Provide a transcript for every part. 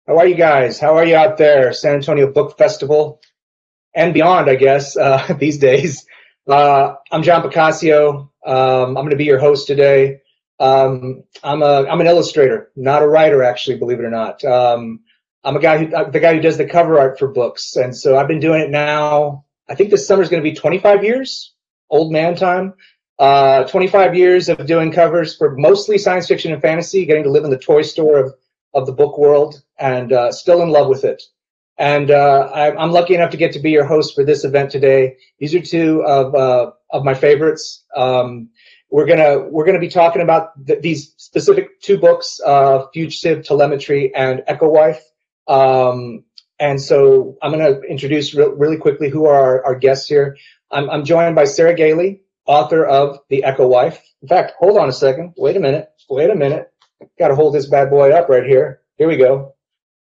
How are you guys? How are you out there? San Antonio Book Festival and beyond, I guess, these days. I'm John Picacio. I'm going to be your host today. I'm an illustrator, not a writer, actually, believe it or not. I'm the guy who does the cover art for books, and so I've been doing it now. I think this summer is going to be 25 years, old man time. 25 years of doing covers for mostly science fiction and fantasy, getting to live in the toy store of the book world, and still in love with it. And I'm lucky enough to get to be your host for this event today. These are two of my favorites. We're gonna be talking about these specific two books, Fugitive Telemetry and Echo Wife. And so I'm gonna introduce really quickly who are our guests here. I'm joined by Sarah Gailey, author of The Echo Wife. In fact, hold on a second. Wait a minute. Got to hold this bad boy up right here. Here we go.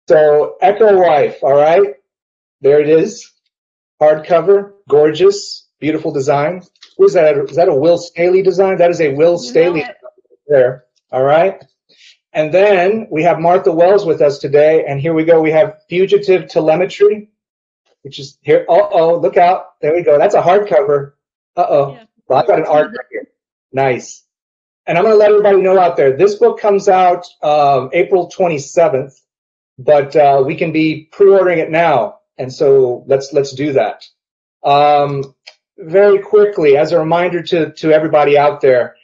So Echo Wife, all right. There it is. Hardcover, gorgeous, beautiful design. Who's that? Is that a Will Staley design? That is a Will Staley there. All right. And then we have Martha Wells with us today. And here we go. We have Fugitive Telemetry, which is here. Uh-oh, look out. There we go. That's a hardcover. Uh-oh. Yeah. Well, I've got an art right here. Nice. And I'm going to let everybody know out there, this book comes out April 27th, but we can be pre-ordering it now. And so let's do that. Very quickly, as a reminder to everybody out there,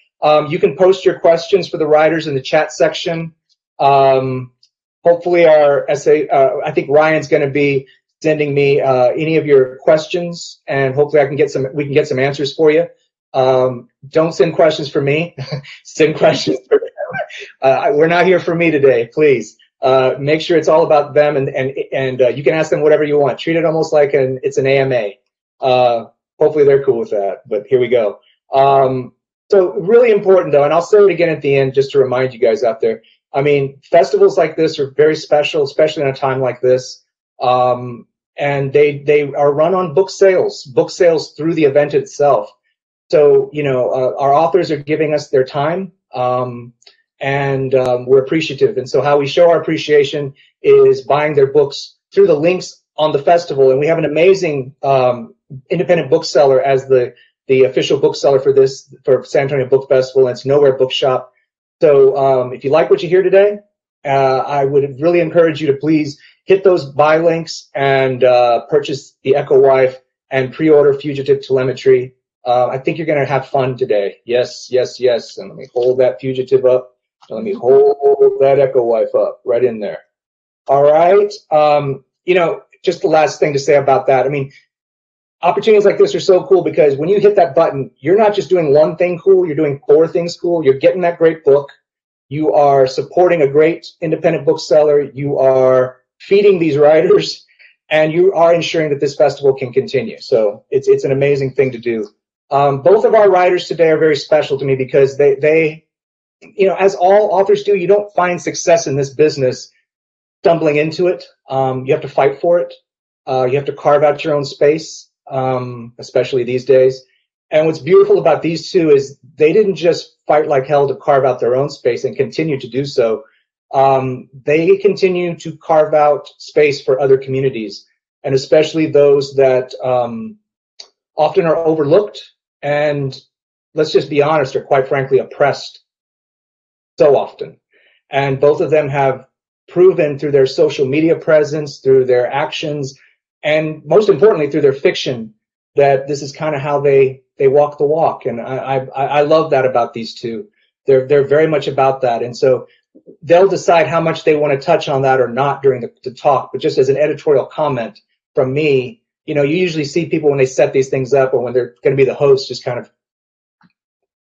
you can post your questions for the writers in the chat section. Hopefully our essay, I think Ryan's going to be sending me any of your questions, and hopefully we can get some answers for you. Don't send questions for me. Send questions for them. We're not here for me today, please. Make sure it's all about them, and you can ask them whatever you want. Treat it almost like it's an AMA. Hopefully they're cool with that, but here we go. So really important though, and I'll say it again at the end just to remind you guys out there. I mean, festivals like this are very special, especially in a time like this. And they are run on book sales through the event itself. So, you know, our authors are giving us their time, and we're appreciative. And so how we show our appreciation is buying their books through the links on the festival. And we have an amazing independent bookseller as the official bookseller for San Antonio Book Festival, and it's Nowhere Bookshop. So if you like what you hear today, I would really encourage you to please hit those buy links and purchase The Echo Wife and pre-order Fugitive Telemetry. I think you're going to have fun today. Yes, yes, yes. And let me hold that Fugitive up. And let me hold that Echo Wife up right in there. All right. You know, just the last thing to say about that. I mean, opportunities like this are so cool because when you hit that button, you're not just doing one thing cool. You're doing 4 things cool. You're getting that great book. You are supporting a great independent bookseller. You are feeding these writers, and you are ensuring that this festival can continue. So it's an amazing thing to do. Both of our writers today are very special to me because they, you know, as all authors do, you don't find success in this business stumbling into it. You have to fight for it. You have to carve out your own space, especially these days. And what's beautiful about these two is they didn't just fight like hell to carve out their own space and continue to do so. They continue to carve out space for other communities, and especially those that often are overlooked and, let's just be honest, are quite frankly oppressed so often. And both of them have proven through their social media presence, through their actions, and most importantly through their fiction, that this is kind of how they walk the walk. And I love that about these two. They're very much about that. And so they'll decide how much they want to touch on that or not during the talk. But just as an editorial comment from me, you know, you usually see people when they set these things up or when they're going to be the host just kind of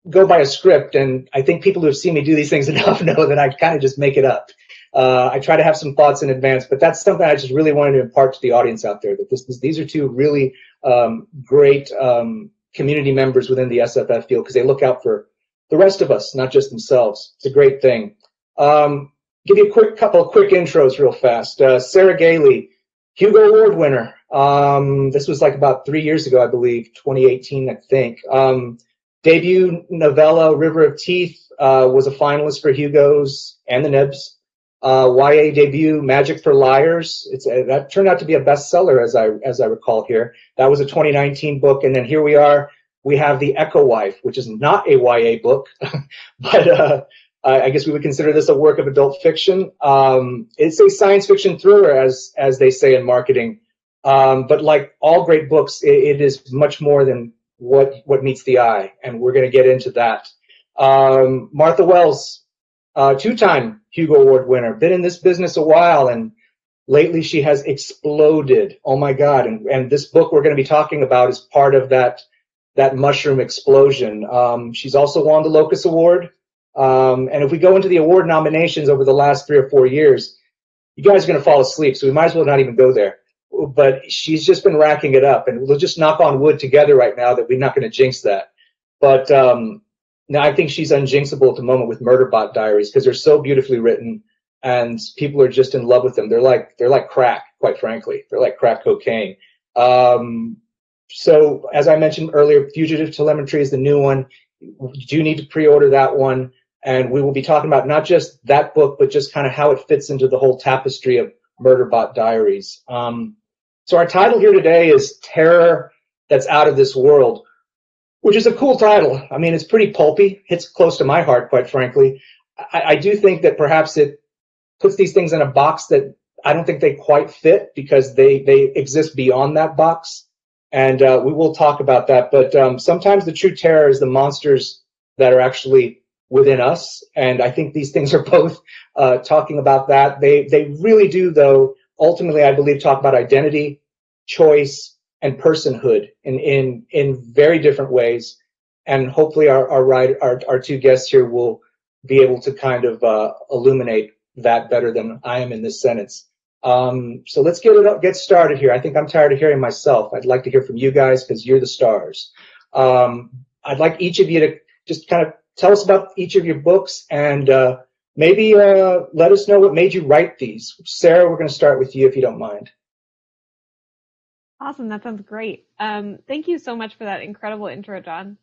go by a script. And I think people who have seen me do these things enough know that I kind of just make it up. I try to have some thoughts in advance, but that's something I just really wanted to impart to the audience out there, that these are two really great community members within the SFF field because they look out for the rest of us, not just themselves. It's a great thing. Give you a couple of quick intros real fast. Sarah Gailey, Hugo Award winner. This was like about 3 years ago, I believe, 2018, I think. Debut novella, River of Teeth, was a finalist for Hugo's and the Nebs. YA debut, Magic for Liars. That turned out to be a bestseller, as I recall here. That was a 2019 book, and then here we are. We have The Echo Wife, which is not a YA book, but I guess we would consider this a work of adult fiction. It's a science fiction thriller, as they say in marketing. But like all great books, it is much more than what meets the eye, and we're going to get into that. Martha Wells, two-time Hugo Award winner, been in this business a while, and lately she has exploded. Oh my God! And this book we're going to be talking about is part of that mushroom explosion. She's also won the Locus Award. And if we go into the award nominations over the last 3 or 4 years, you guys are going to fall asleep, so we might as well not even go there. But she's just been racking it up, and we'll just knock on wood together right now that we're not going to jinx that. But now I think she's unjinxable at the moment with Murderbot Diaries, because they're so beautifully written, and people are just in love with them. They're like crack, quite frankly. They're like crack cocaine. So as I mentioned earlier, Fugitive Telemetry is the new one. You do need to pre-order that one, and we will be talking about not just that book, but just kind of how it fits into the whole tapestry of Murderbot Diaries. So our title here today is Terror That's Out of This World, which is a cool title. I mean, it's pretty pulpy. Hits close to my heart, quite frankly. I do think that perhaps it puts these things in a box that I don't think they quite fit, because they exist beyond that box. And we will talk about that. But sometimes the true terror is the monsters that are actually within us. And I think these things are both talking about that. They really do, though, ultimately, I believe, talk about identity, choice, and personhood in very different ways. And hopefully our two guests here will be able to kind of illuminate that better than I am in this sentence. So let's get started here. I think I'm tired of hearing myself. I'd like to hear from you guys, because you're the stars. I'd like each of you to just kind of tell us about each of your books, and maybe let us know what made you write these. Sarah, we're going to start with you, if you don't mind. Awesome. That sounds great. Thank you so much for that incredible intro, John.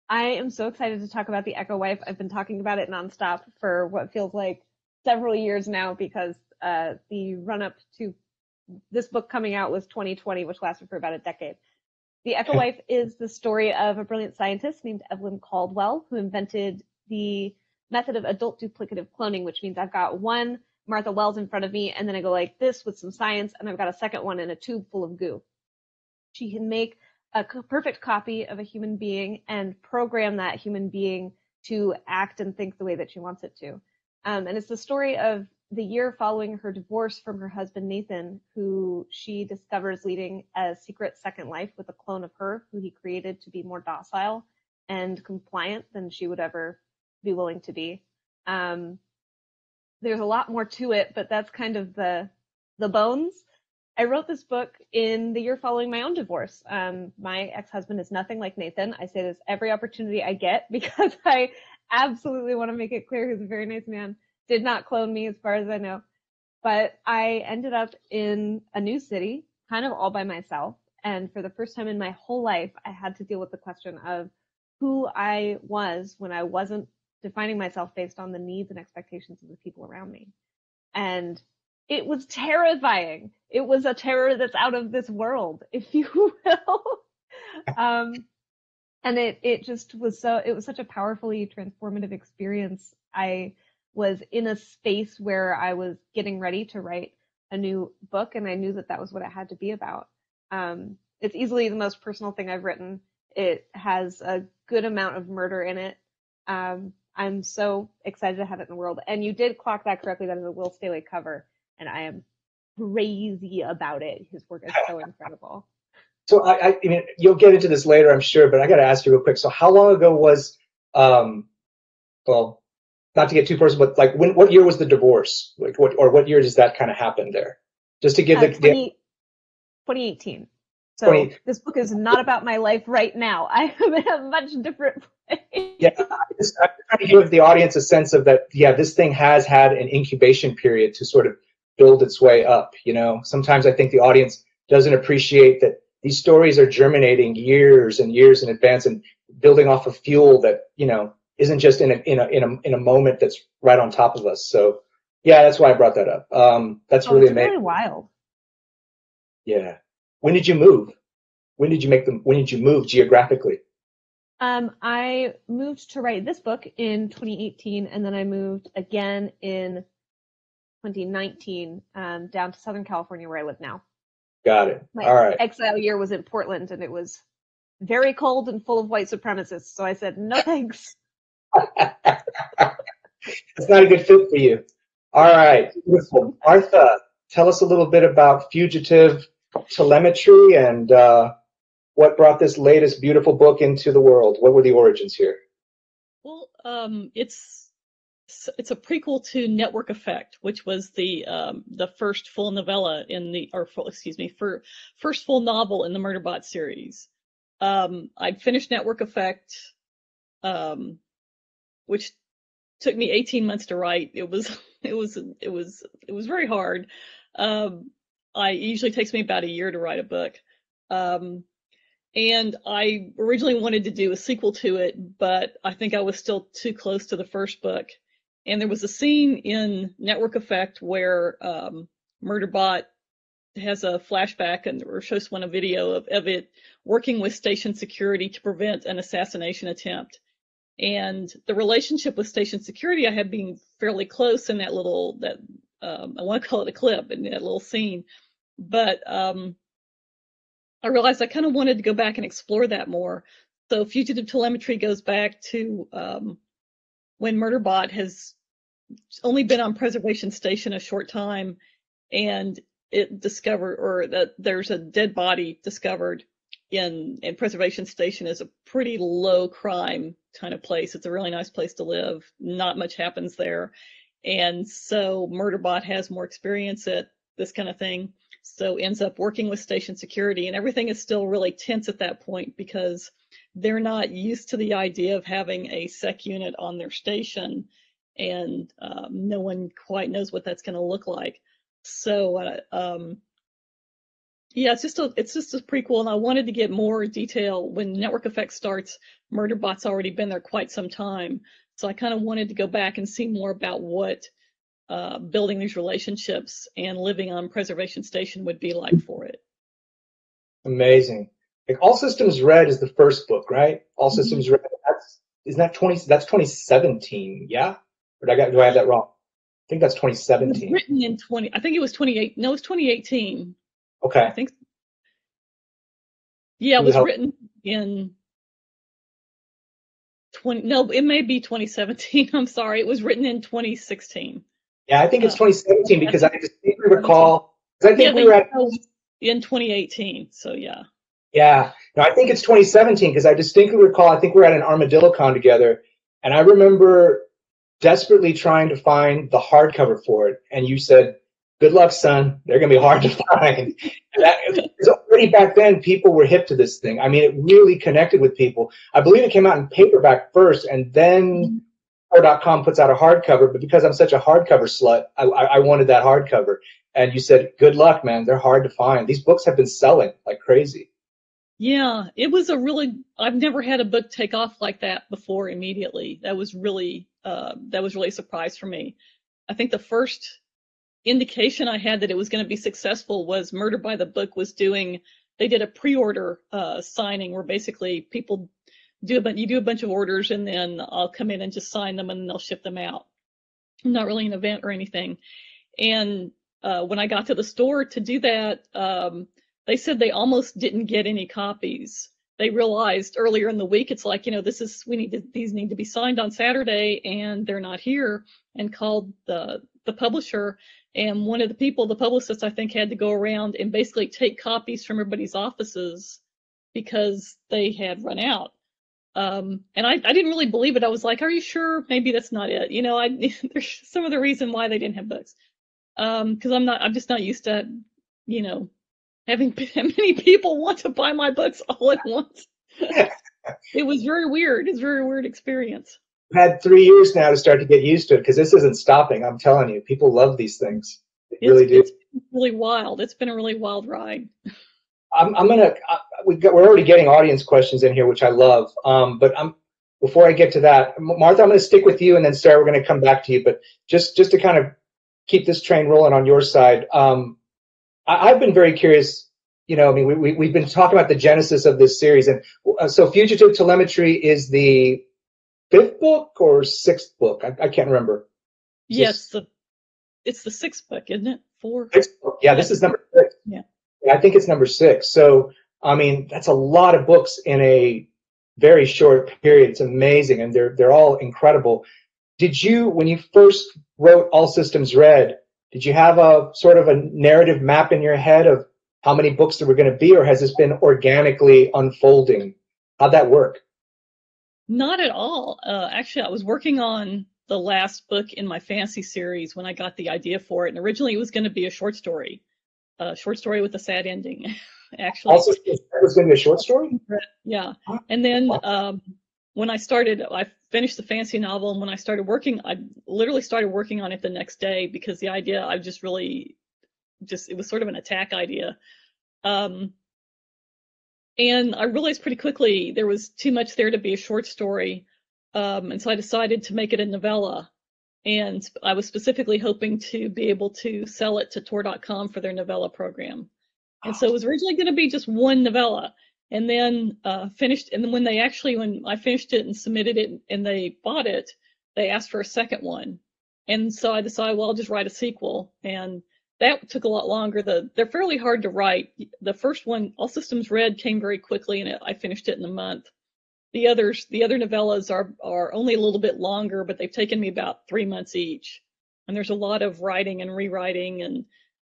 I am so excited to talk about The Echo Wife. I've been talking about it nonstop for what feels like several years now, because the run-up to this book coming out was 2020, which lasted for about a decade. The Echo Wife is the story of a brilliant scientist named Evelyn Caldwell, who invented the method of adult duplicative cloning, which means I've got one Martha Wells in front of me, and then I go like this with some science, and I've got a second one in a tube full of goo. She can make a perfect copy of a human being and program that human being to act and think the way that she wants it to. And it's the story of the year following her divorce from her husband, Nathan, who she discovers leading a secret second life with a clone of her, who he created to be more docile and compliant than she would ever be willing to be. There's a lot more to it, but that's kind of the bones. I wrote this book in the year following my own divorce. My ex-husband is nothing like Nathan. I say this every opportunity I get, because I absolutely want to make it clear he's a very nice man. Did not clone me, as far as I know. But I ended up in a new city, kind of all by myself. And for the first time in my whole life, I had to deal with the question of who I was when I wasn't defining myself based on the needs and expectations of the people around me. And it was terrifying. It was a terror that's out of this world, if you will. And it just was it was such a powerfully transformative experience. I was in a space where I was getting ready to write a new book, and I knew that that was what it had to be about. It's easily the most personal thing I've written. It has a good amount of murder in it. I'm so excited to have it in the world. And you did clock that correctly. That is a Will Staley cover, and I am crazy about it. His work is so incredible. So I mean, you'll get into this later, I'm sure, but I got to ask you real quick. So how long ago was, well, not to get too personal, but like what year was the divorce? Like what year does that kind of happen there? Just to give 2018. So this book is not about my life right now. I am in a much different place. Yeah, I'm trying to give the audience a sense of that. Yeah, this thing has had an incubation period to sort of build its way up. You know, sometimes I think the audience doesn't appreciate that these stories are germinating years and years in advance and building off of fuel that, you know, isn't just in a moment that's right on top of us. So Yeah, that's why I brought that up. That's Oh, really it's amazing. really wild. Yeah. When did you move? When did you make them? When did you move geographically? I moved to write this book in 2018, and then I moved again in 2019 down to Southern California, where I live now. Got it. My All right. exile year was in Portland, and it was very cold and full of white supremacists. So I said, no thanks. It's not a good fit for you. All right. Beautiful. Martha, tell us a little bit about Fugitive Telemetry and what brought this latest beautiful book into the world. What were the origins here? Well, it's a prequel to Network Effect, which was the first full novella in the, first full novel in the Murderbot series. I'd finished Network Effect, which took me 18 months to write. It was very hard. It usually takes me about a year to write a book. And I originally wanted to do a sequel to it, but I think I was still too close to the first book. And there was a scene in Network Effect where Murderbot has a flashback or shows one a video of it working with station security to prevent an assassination attempt. And the relationship with station security, I had been fairly close in that little, I want to call it a clip in that little scene. But I realized I kind of wanted to go back and explore that more. So Fugitive Telemetry goes back to when Murderbot has only been on Preservation Station a short time, and it discovered, or that there's a dead body discovered in Preservation Station is a pretty low crime kind of place. It's a really nice place to live. Not much happens there. And so Murderbot has more experience at this kind of thing. So ends up working with station security, and everything is still really tense at that point because they're not used to the idea of having a sec unit on their station, and no one quite knows what that's going to look like. So yeah, it's just a prequel, and I wanted to get more detail. When Network Effect starts, Murderbot's already been there quite some time, so I kind of wanted to go back and see more about what building these relationships and living on Preservation Station would be like for it. Amazing. Like All Systems Red is the first book, right? All Systems Red. That's 2017, yeah? Or do I have that wrong? I think that's 2017. It was written in I think it was 28. No, it's 2018. Okay. I think. Yeah, it was written in 20. No, it may be 2017. I'm sorry. It was written in 2016. Yeah, I think it's 2017 because I distinctly recall. I think we were at in 2018. So yeah. Yeah, no, I think it's 2017 because I distinctly recall. I think we were at an Armadillo Con together, and I remember desperately trying to find the hardcover for it, and you said, "Good luck, son. They're gonna be hard to find." And already back then, people were hip to this thing. I mean, it really connected with people. I believe it came out in paperback first, and then .com puts out a hardcover. But because I'm such a hardcover slut, I wanted that hardcover. And you said, "Good luck, man. They're hard to find." These books have been selling like crazy. Yeah, it was I've never had a book take off like that before immediately. That was really a surprise for me. I think the first indication I had that it was going to be successful was Murder by the Book they did a pre-order signing where basically people you do a bunch of orders, and then I'll come in and just sign them, and then they'll ship them out. Not really an event or anything. And when I got to the store to do that, they said they almost didn't get any copies. They realized earlier in the week, it's like, these need to be signed on Saturday, and they're not here, and called the publisher. And one of the publicists, I think, had to go around and basically take copies from everybody's offices because they had run out. And I didn't really believe it. I was like, are you sure? Maybe that's not it. There's some of the reason why they didn't have books. Because I'm just not used to, having many people want to buy my books all at once. It was very weird. It's a very weird experience. I've had 3 years now to start to get used to it because this isn't stopping. I'm telling you, people love these things. They really do. It's really wild. It's been a really wild ride. We're already getting audience questions in here, which I love. But before I get to that, Martha, I'm going to stick with you, and then Sarah, we're going to come back to you. But just to kind of keep this train rolling on your side. I've been very curious. You know, I mean, we've been talking about the genesis of this series, and so Fugitive Telemetry is the 5th book or 6th book. I can't remember. Yes, it's the 6th book, isn't it? 4. 6th book. Yeah, this is number 6. Yeah. I think it's number 6. So, I mean, that's a lot of books in a very short period. It's amazing, and they're all incredible. Did you, when you first wrote All Systems Red, did you have a sort of a narrative map in your head of how many books there were going to be, or has this been organically unfolding? How'd that work? Not at all. Actually, I was working on the last book in my fantasy series when I got the idea for it, and originally it was going to be a short story with a sad ending. Actually, Also, it was going to be a short story. Yeah, and then when I finished the fantasy novel, and when I literally started working on it the next day because the idea it was sort of an attack idea. And I realized pretty quickly there was too much there to be a short story. And so I decided to make it a novella. And I was specifically hoping to be able to sell it to Tor.com for their novella program. And so it was originally going to be just one novella. And then when I finished it and submitted it and they bought it, they asked for a second one. And so I decided, well, I'll just write a sequel. And that took a lot longer. They're fairly hard to write. The first one, All Systems Red, came very quickly, and I finished it in a month. The other novellas are only a little bit longer, but they've taken me about 3 months each. And there's a lot of writing and rewriting and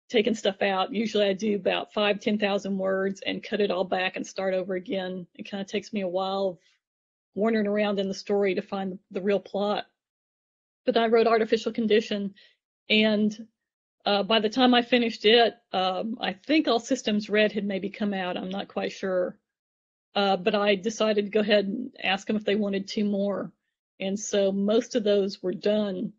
taking stuff out. Usually I do about 10,000 words and cut it all back and start over again. It kind of takes me a while wandering around in the story to find the real plot. But I wrote Artificial Condition, and by the time I finished it, I think All Systems Red had maybe come out. I'm not quite sure. But I decided to go ahead and ask them if they wanted 2 more. And so most of those were done,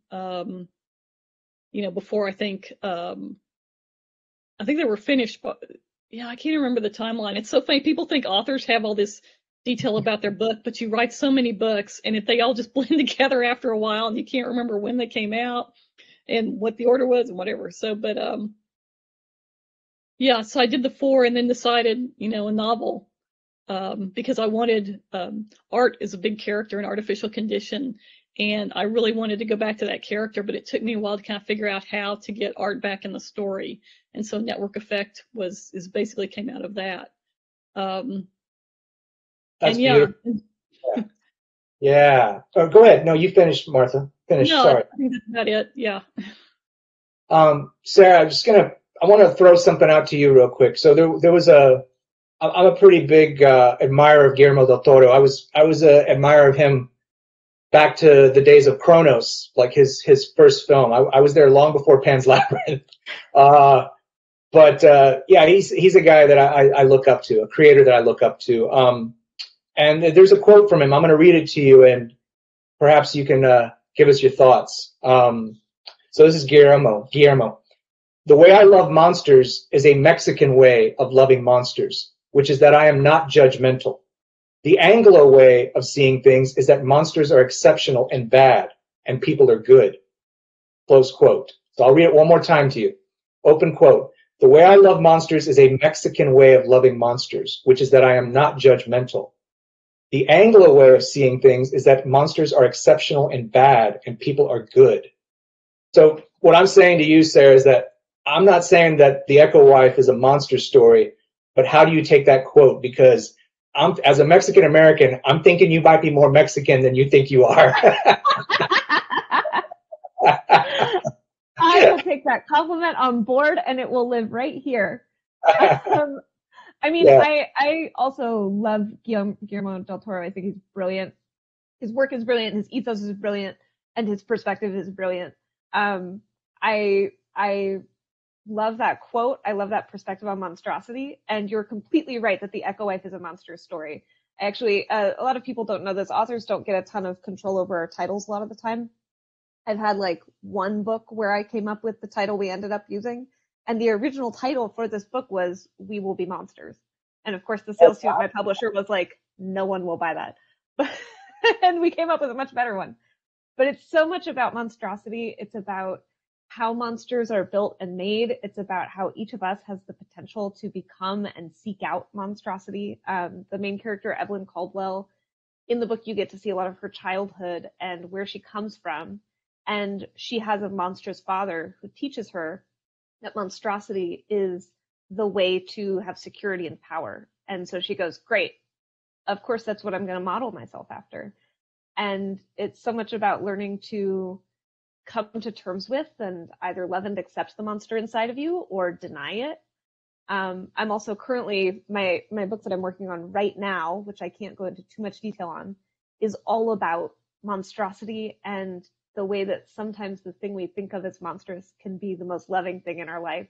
before I think they were finished. But yeah, I can't remember the timeline. It's so funny. People think authors have all this detail about their book, but you write so many books, and if they all just blend together after a while, and you can't remember when they came out and what the order was and whatever. So, but yeah, so I did the 4 and then decided, a novel, because I wanted, Art is a big character in Artificial Condition, and I really wanted to go back to that character, but it took me a while to kind of figure out how to get Art back in the story. And so Network Effect basically came out of that. That's and yeah. Beautiful. Yeah. Oh, go ahead. No, you finished, Martha. Finish. No, Sorry. I think that's about it. Yeah. Sarah, I want to throw something out to you real quick. So there was I'm a pretty big admirer of Guillermo del Toro. I was an admirer of him back to the days of Kronos, like his first film. I was there long before Pan's Labyrinth. But yeah, he's a guy that I look up to, a creator that I look up to. And there's a quote from him. I'm going to read it to you, and perhaps you can give us your thoughts. So this is Guillermo. The way I love monsters is a Mexican way of loving monsters, which is that I am not judgmental. The Anglo way of seeing things is that monsters are exceptional and bad, and people are good. Close quote. So I'll read it one more time to you. Open quote. The way I love monsters is a Mexican way of loving monsters, which is that I am not judgmental. The Anglo way of seeing things is that monsters are exceptional and bad, and people are good. So what I'm saying to you, Sarah, is that I'm not saying that The Echo Wife is a monster story, but how do you take that quote? Because as a Mexican American, I'm thinking you might be more Mexican than you think you are. I will take that compliment on board, and it will live right here. I mean, yeah. I also love Guillermo del Toro. I think he's brilliant. His work is brilliant. His ethos is brilliant, and his perspective is brilliant. I love that quote. I love that perspective on monstrosity. And you're completely right that The Echo Wife is a monster story. Actually, a lot of people don't know this. Authors don't get a ton of control over titles a lot of the time. I've had like one book where I came up with the title we ended up using. And the original title for this book was We Will Be Monsters. And of course, the sales team at my publisher was like, no one will buy that. And we came up with a much better one. But it's so much about monstrosity. It's about how monsters are built and made. It's about how each of us has the potential to become and seek out monstrosity. The main character, Evelyn Caldwell, in the book, you get to see a lot of her childhood and where she comes from. And she has a monstrous father who teaches her that monstrosity is the way to have security and power. And so she goes, great, of course, that's what I'm going to model myself after. And it's so much about learning to come to terms with and either love and accept the monster inside of you or deny it. I'm also currently, my book that I'm working on right now, which I can't go into too much detail on, is all about monstrosity and the way that sometimes the thing we think of as monstrous can be the most loving thing in our life,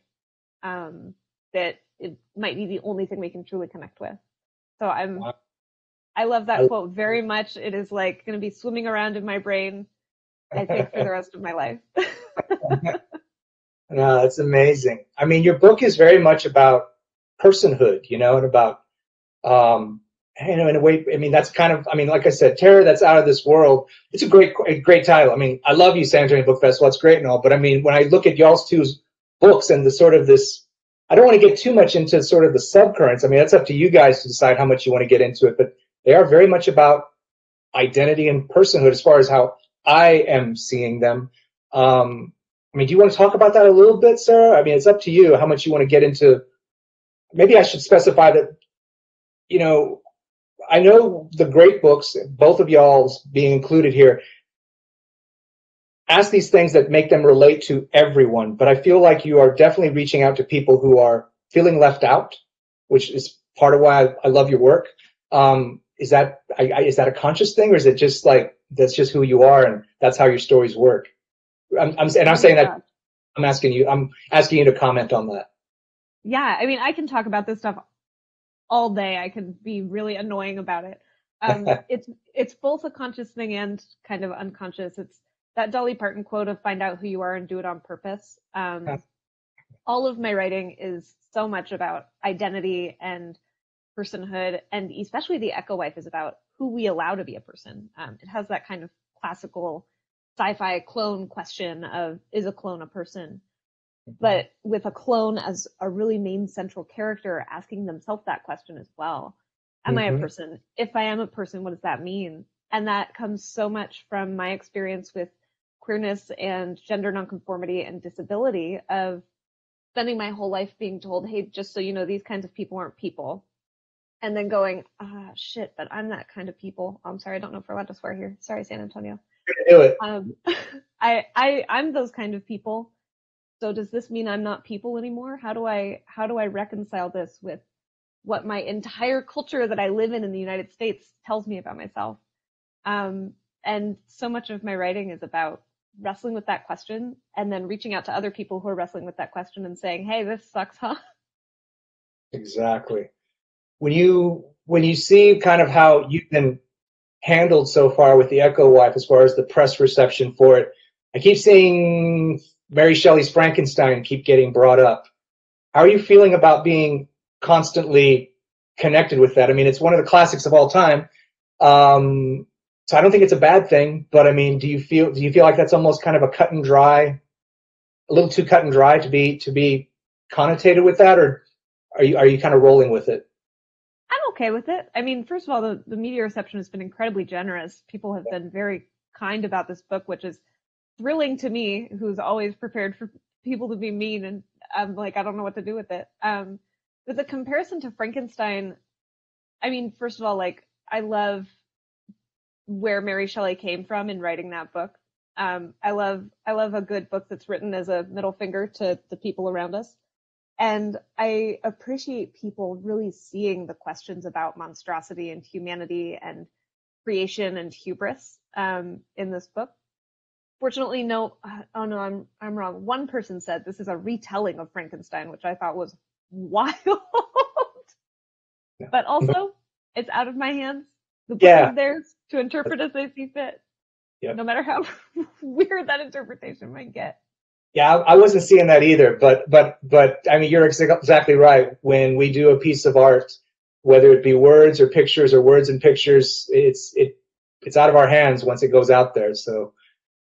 that it might be the only thing we can truly connect with. So I love that quote very much. It is like going to be swimming around in my brain, I think, for the rest of my life. No, it's amazing. I mean, your book is very much about personhood, and about, in a way, I mean, that's kind of, I mean, like I said, terror that's out of this world. It's a great title. I mean, I love you, San Antonio Book Festival. It's great and all, but I mean, when I look at y'all's two's books and the sort of this, I don't want to get too much into sort of the subcurrents. I mean, that's up to you guys to decide how much you want to get into it, but they are very much about identity and personhood as far as how I am seeing them. I mean, do you want to talk about that a little bit, Sarah? I mean, it's up to you how much you want to get into. Maybe I should specify that, I know the great books, both of y'all's being included here, ask these things that make them relate to everyone, but I feel like you are definitely reaching out to people who are feeling left out, which is part of why I love your work. Is that a conscious thing, or is it just like that's just who you are and that's how your stories work? I'm saying that I'm asking you to comment on that. Yeah, I mean, I can talk about this stuff all day. I can be really annoying about it. It's both a conscious thing and kind of unconscious. It's that Dolly Parton quote of "Find out who you are and do it on purpose." All of my writing is so much about identity and personhood, and especially the Echo Wife is about who we allow to be a person. It has that kind of classical sci-fi clone question of, is a clone a person? But with a clone as a really main central character asking themselves that question as well. Am I a person? If I am a person, what does that mean? And that comes so much from my experience with queerness and gender nonconformity and disability, of spending my whole life being told, hey, just so you know, these kinds of people aren't people. And then going, shit, but I'm that kind of people. I'm sorry, I don't know if we're allowed to swear here. Sorry, San Antonio. Do it. I'm those kind of people. So does this mean I'm not people anymore? How do I reconcile this with what my entire culture that I live in the United States tells me about myself? And so much of my writing is about wrestling with that question and then reaching out to other people who are wrestling with that question and saying, hey, this sucks, huh? Exactly. When you see kind of how you've been handled so far with the Echo Wife as far as the press reception for it, I keep seeing Mary Shelley's Frankenstein keep getting brought up. How are you feeling about being constantly connected with that? I mean, it's one of the classics of all time. So I don't think it's a bad thing, but I mean, do you feel like that's almost kind of a little too cut and dry to be connotated with that, or are you kind of rolling with it? I'm okay with it. I mean, first of all, the media reception has been incredibly generous. People have been very kind about this book, which is thrilling to me, who's always prepared for people to be mean, and I'm like, I don't know what to do with it. But the comparison to Frankenstein, I mean, first of all, like, I love where Mary Shelley came from in writing that book. I love a good book that's written as a middle finger to the people around us. And I appreciate people really seeing the questions about monstrosity and humanity and creation and hubris in this book. Fortunately, no, I'm wrong. One person said this is a retelling of Frankenstein, which I thought was wild. Yeah. But also, it's out of my hands. The book is theirs to interpret as they see fit. Yep. No matter how weird that interpretation might get. Yeah, I wasn't seeing that either, but I mean, you're exactly right. When we do a piece of art, whether it be words or pictures or words and pictures, it's out of our hands once it goes out there. So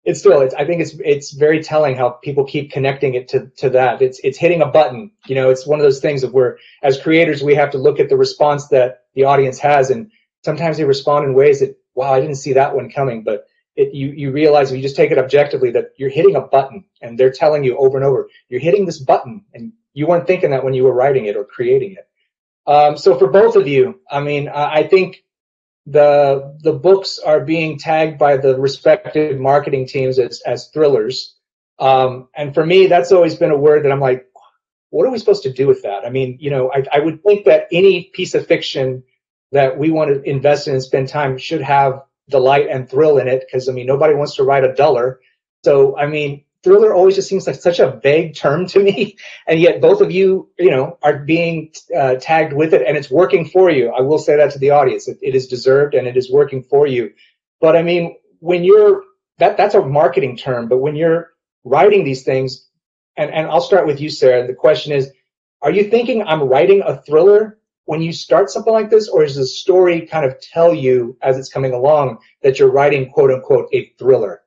I think it's very telling how people keep connecting it to that. It's hitting a button. You know, it's one of those things of where, as creators, we have to look at the response that the audience has, and sometimes they respond in ways that, wow, I didn't see that one coming. But you realize if you just take it objectively that you're hitting a button, and they're telling you over and over, you're hitting this button, and you weren't thinking that when you were writing it or creating it. So for both of you, I mean, I think the books are being tagged by the respective marketing teams as thrillers. And for me, that's always been a word that I'm like, what are we supposed to do with that? I mean, you know, I would think that any piece of fiction that we want to invest in and spend time should have delight and thrill in it, because, I mean, nobody wants to write a duller. So, I mean, thriller always just seems like such a vague term to me, and yet both of you, you know, are being tagged with it, and it's working for you. I will say that to the audience. It is deserved, and it is working for you. But I mean, when you're, that's a marketing term, but when you're writing these things, and I'll start with you, Sarah, the question is, are you thinking I'm writing a thriller when you start something like this, or does the story kind of tell you as it's coming along that you're writing, quote unquote, a thriller?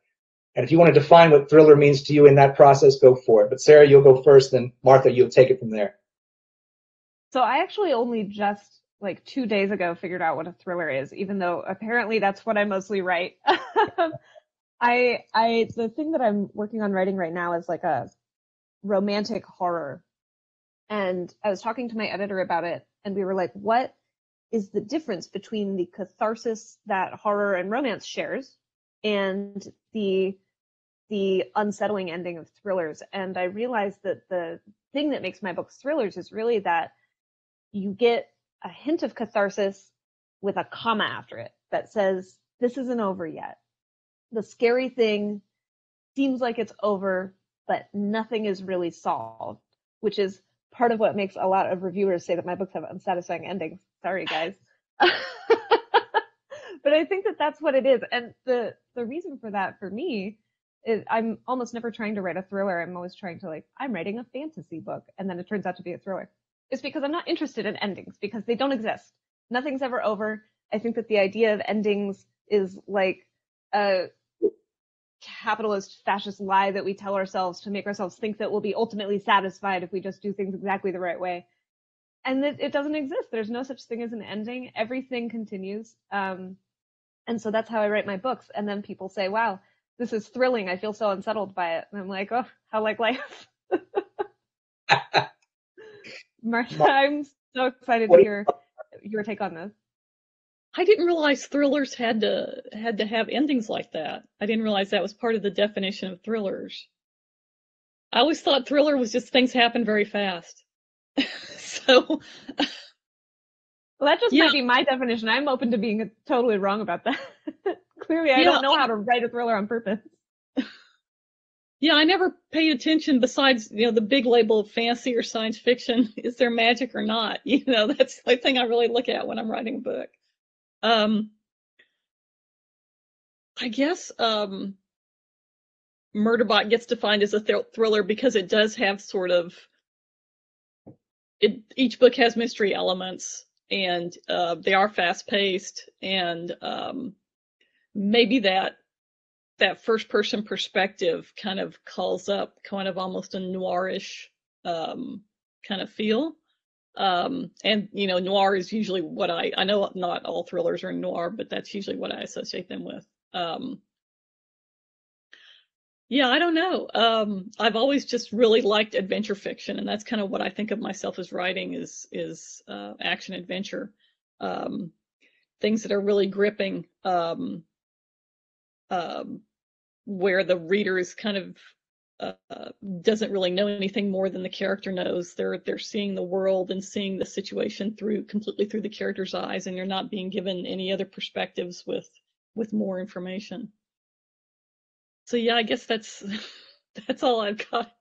And if you want to define what thriller means to you in that process, go for it. But Sarah, you'll go first, then Martha, you'll take it from there. So I actually only just like 2 days ago figured out what a thriller is, even though apparently that's what I mostly write. The thing that I'm working on writing right now is like a romantic horror. And I was talking to my editor about it, and we were like, what is the difference between the catharsis that horror and romance shares and the unsettling ending of thrillers? And I realized that the thing that makes my books thrillers is really that you get a hint of catharsis with a comma after it that says, this isn't over yet. The scary thing seems like it's over, but nothing is really solved, which is part of what makes a lot of reviewers say that my books have unsatisfying endings. Sorry, guys. But I think that that's what it is. And the reason for that for me is I'm almost never trying to write a thriller. I'm always trying to, like, I'm writing a fantasy book, and then it turns out to be a thriller. It's because I'm not interested in endings, because they don't exist. Nothing's ever over. I think that the idea of endings is like a capitalist fascist lie that we tell ourselves to make ourselves think that we'll be ultimately satisfied if we just do things exactly the right way. And it doesn't exist. There's no such thing as an ending. Everything continues. And so that's how I write my books. And then people say, wow, this is thrilling. I feel so unsettled by it. And I'm like, oh, how like life. Martha, I'm so excited to hear your take on this. I didn't realize thrillers had to have endings like that. I didn't realize that was part of the definition of thrillers. I always thought thriller was just things happen very fast. So, well, that just might be my definition. I'm open to being totally wrong about that. Clearly, I don't know how to write a thriller on purpose. Yeah, I never paid attention. Besides, the big label of fantasy or science fiction, is there magic or not? That's the thing I really look at when I'm writing a book. I guess Murderbot gets defined as a thriller because it does have sort of each book has mystery elements, and they are fast-paced, and maybe that first person perspective kind of calls up kind of almost a noirish kind of feel. And noir is usually what I know not all thrillers are noir, but that's usually what I associate them with. Yeah, I don't know. I've always just really liked adventure fiction, and that's kind of what I think of myself as writing is action adventure. Things that are really gripping, where the reader is kind of doesn't really know anything more than the character knows. They're seeing the world and seeing the situation completely through the character's eyes, and you're not being given any other perspectives with more information. So yeah, I guess that's all I've got.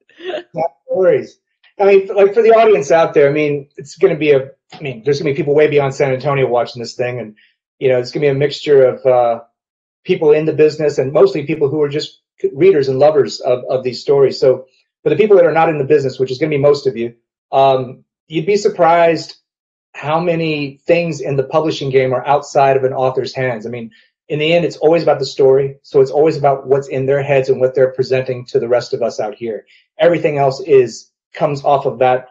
No worries. I mean, like, for the audience out there, I mean, it's going to be there's going to be people way beyond San Antonio watching this thing, and it's going to be a mixture of people in the business and mostly people who are just readers and lovers of these stories. So for the people that are not in the business, which is going to be most of you, you'd be surprised how many things in the publishing game are outside of an author's hands. I mean, in the end, it's always about the story. So it's always about what's in their heads and what they're presenting to the rest of us out here. Everything else comes off of that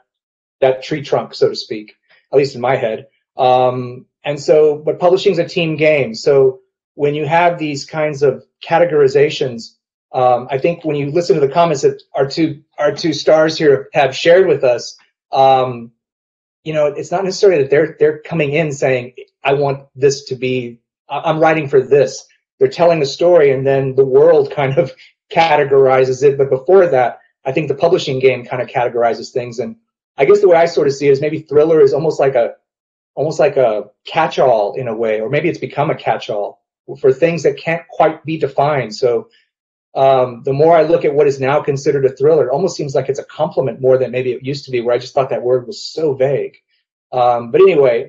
tree trunk, so to speak, at least in my head. But publishing's a team game. So when you have these kinds of categorizations, I think when you listen to the comments that our two stars here have shared with us, it's not necessarily that they're coming in saying, I want this to be, I'm writing for this. They're telling the story, and then the world kind of categorizes it. But before that, I think the publishing game kind of categorizes things. And I guess the way I sort of see it is maybe thriller is almost like a catch-all in a way, or maybe it's become a catch-all for things that can't quite be defined. So the more I look at what is now considered a thriller, it almost seems like it's a compliment more than maybe it used to be, where I just thought that word was so vague. But anyway,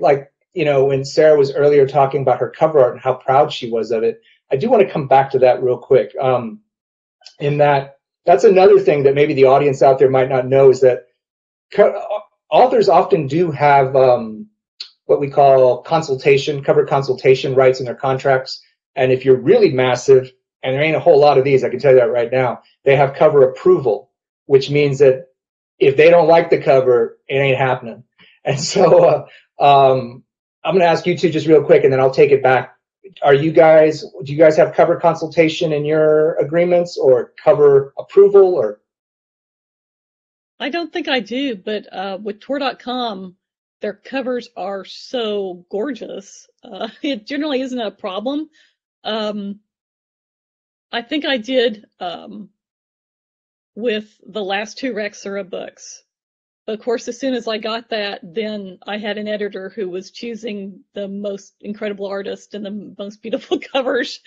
when Sarah was earlier talking about her cover art and how proud she was of it, I do want to come back to that real quick. In that's another thing that maybe the audience out there might not know, is that authors often do have what we call cover consultation rights in their contracts. And if you're really massive, and there ain't a whole lot of these, I can tell you that right now, they have cover approval, which means that if they don't like the cover, it ain't happening. And so I'm going to ask you two just real quick, and then I'll take it back. Do you guys have cover consultation in your agreements, or cover approval, or? I don't think I do, but with Tor.com, their covers are so gorgeous. It generally isn't a problem. I think I did with the last two Rexura books. But of course, as soon as I got that, then I had an editor who was choosing the most incredible artist and the most beautiful covers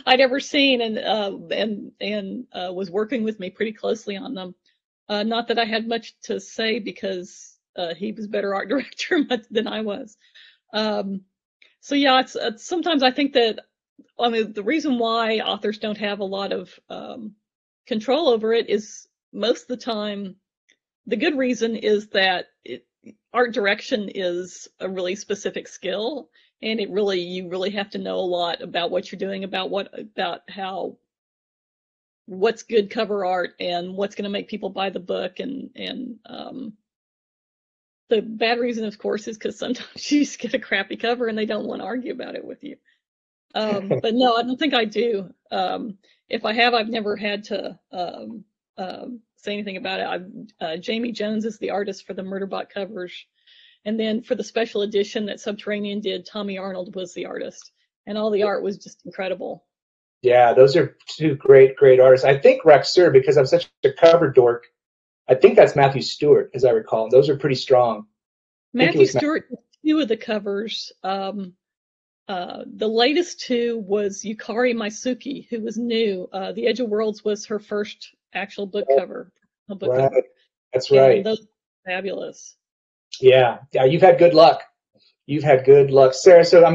I'd ever seen, and was working with me pretty closely on them. Not that I had much to say, because he was better art director than I was. So yeah, it's sometimes I think that, the reason why authors don't have a lot of control over it is, most of the time, the good reason is that art direction is a really specific skill, and you really have to know a lot about what you're doing, about what's good cover art and what's going to make people buy the book. And the bad reason, of course, is because sometimes you just get a crappy cover and they don't want to argue about it with you. But no, I don't think I do. If I have, I've never had to say anything about it. Jamie Jones is the artist for the Murderbot covers, and then for the special edition that Subterranean did, Tommy Arnold was the artist, and all the art was just incredible. Yeah, those are two great artists. I think Rexura, because I'm such a cover dork, I think that's Matthew Stewart, as I recall. Those are pretty strong. Matthew Stewart did two of the covers. The latest two was Yukari Maisuke, who was new. The Edge of Worlds was her first actual book cover. Right. That's right. Those are fabulous. Yeah, you've had good luck. Sarah, so